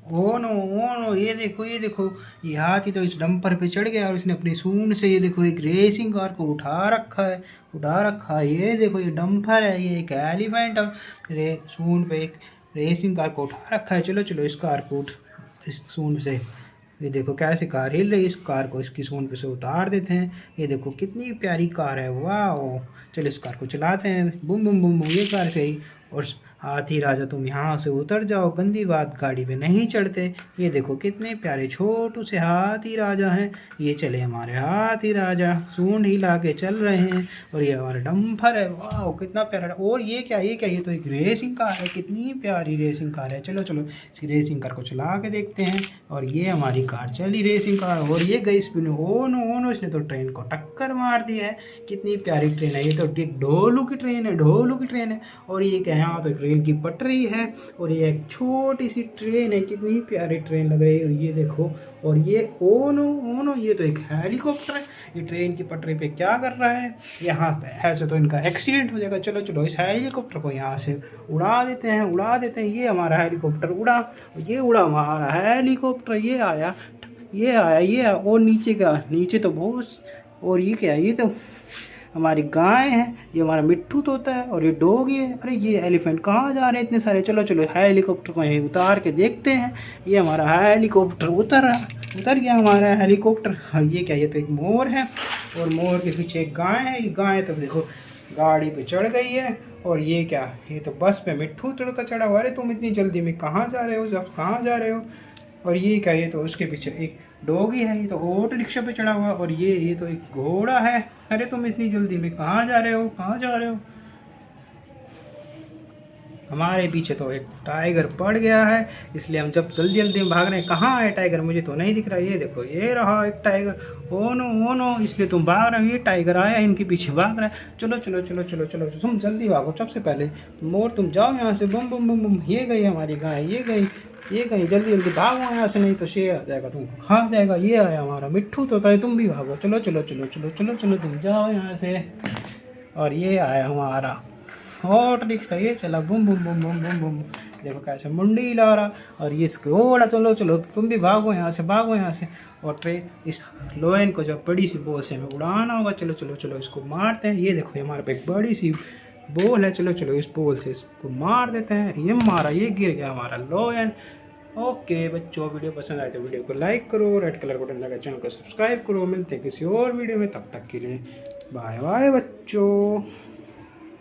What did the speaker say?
Oh no, ये देखो, ये हाथी तो इस डंपर पे चढ़ गया और इसने अपनी सूंड से ये देखो एक रेसिंग कार को उठा रखा है। ये देखो ये डंपर है, ये एक एलिफेंट और सूंड पे एक रेसिंग कार को उठा रखा है। चलो चलो इस कार को इस सूंड से, ये देखो कैसे कार हिल रही है, इस कार को इसकी सूंड पे से उतार देते हैं। ये देखो कितनी प्यारी कार है, वाह। चलो इस कार को चलाते हैं, बुम बुम बुम बुम, ये कार गई। और हाथी राजा तुम यहाँ से उतर जाओ, गंदी बात गाड़ी पे नहीं चढ़ते। ये देखो कितने प्यारे छोटू से हाथी राजा हैं। ये चले हमारे हाथी राजा, सूंड हिला के चल रहे हैं। और ये हमारा डम्फर है, वाह कितना प्यारा। और ये क्या, ये तो एक रेसिंग कार है, कितनी प्यारी रेसिंग कार है। चलो चलो इस रेसिंग कार को चला के देखते हैं। और ये हमारी कार चली रेसिंग कार, और ये गई स्पीड में, ओ नो इसने तो ट्रेन को टक्कर मार दी है। कितनी प्यारी ट्रेन है, ये तो एक ढोलू की ट्रेन है, ढोलू की ट्रेन है। और ये क्या है, यहाँ तो एक रेल की पटरी है और ये एक छोटी सी ट्रेन है, कितनी प्यारी ट्रेन लग रही है, ये देखो। और ये ओ नो, ये तो एक हेलीकॉप्टर है। ये ट्रेन की पटरी पे क्या कर रहा है, यहाँ पे ऐसे तो इनका एक्सीडेंट हो जाएगा। चलो चलो इस हेलीकॉप्टर को यहाँ से उड़ा देते हैं। ये हमारा हेलीकॉप्टर उड़ा, ये उड़ा हमारा हेलीकॉप्टर, ये आया। और नीचे तो बहुत, और ये क्या है, ये तो हमारी गाय है, ये हमारा मिट्ठू तोता है, और ये डॉगी है। अरे ये एलिफेंट कहाँ जा रहे हैं इतने सारे। चलो चलो हेलीकॉप्टर को यहीं उतार के देखते हैं। ये हमारा हेलीकॉप्टर उतर गया हमारा हेलीकॉप्टर। और ये क्या, ये तो एक मोर है, और मोर के पीछे एक गाय है। ये गाय तो देखो गाड़ी पे चढ़ गई है। और ये क्या, ये तो बस पे मिट्ठू चढ़ा हुआ। अरे तुम इतनी जल्दी में कहाँ जा रहे हो, सब कहाँ जा रहे हो। और ये क्या, ये तो उसके पीछे एक डॉगी है, ये तो ऑटो रिक्शा पे चढ़ा हुआ। और ये तो एक घोड़ा है। अरे तुम इतनी जल्दी में कहाँ जा रहे हो, कहाँ जा रहे हो। हमारे पीछे तो एक टाइगर पड़ गया है, इसलिए हम जब जल्दी जल्दी में भाग रहे हैं। कहाँ है टाइगर, मुझे तो नहीं दिख रहा। ये देखो ये रहा एक टाइगर, ओ नो इसलिए तुम भाग रहे हो। ये टाइगर आया इनके पीछे भाग रहा है। चलो चलो चलो चलो चलो तुम जल्दी भागो सबसे पहले। मोर तुम जाओ यहाँ से, बम बम बम बम। ये गई हमारी गाय, ये गई जल्दी जल्दी भागो यहाँ से, नहीं तो शेर आ जाएगा तुमको खा जाएगा। ये आया हमारा मिट्ठू तोता है, तुम भी भागो। चलो चलो चलो चलो चलो चलो तुम जाओ यहाँ से। और ये आया हमारा ऑटो रिक्शा, ये चला बुम बुम बुम बुम बुम बुम। देखो कैसे मुंडी हिला रहा। और ये घोड़ा, चलो चलो तुम भी भागो यहाँ से, भागो यहाँ से। और इस लोयन को जब बड़ी सी बॉल से हमें उड़ाना होगा। चलो चलो चलो इसको मारते हैं। ये देखो हमारे पे एक बड़ी सी बॉल है, चलो चलो इस बॉल से इसको मार देते हैं। ये मारा, ये गिर गया हमारा लोयन। ओके बच्चों, वीडियो पसंद आए तो वीडियो को लाइक करो, रेड कलर बटन लगा चैनल को सब्सक्राइब करो। मिलते हैं किसी और वीडियो में, तब तक के लिए बाय बाय बच्चों।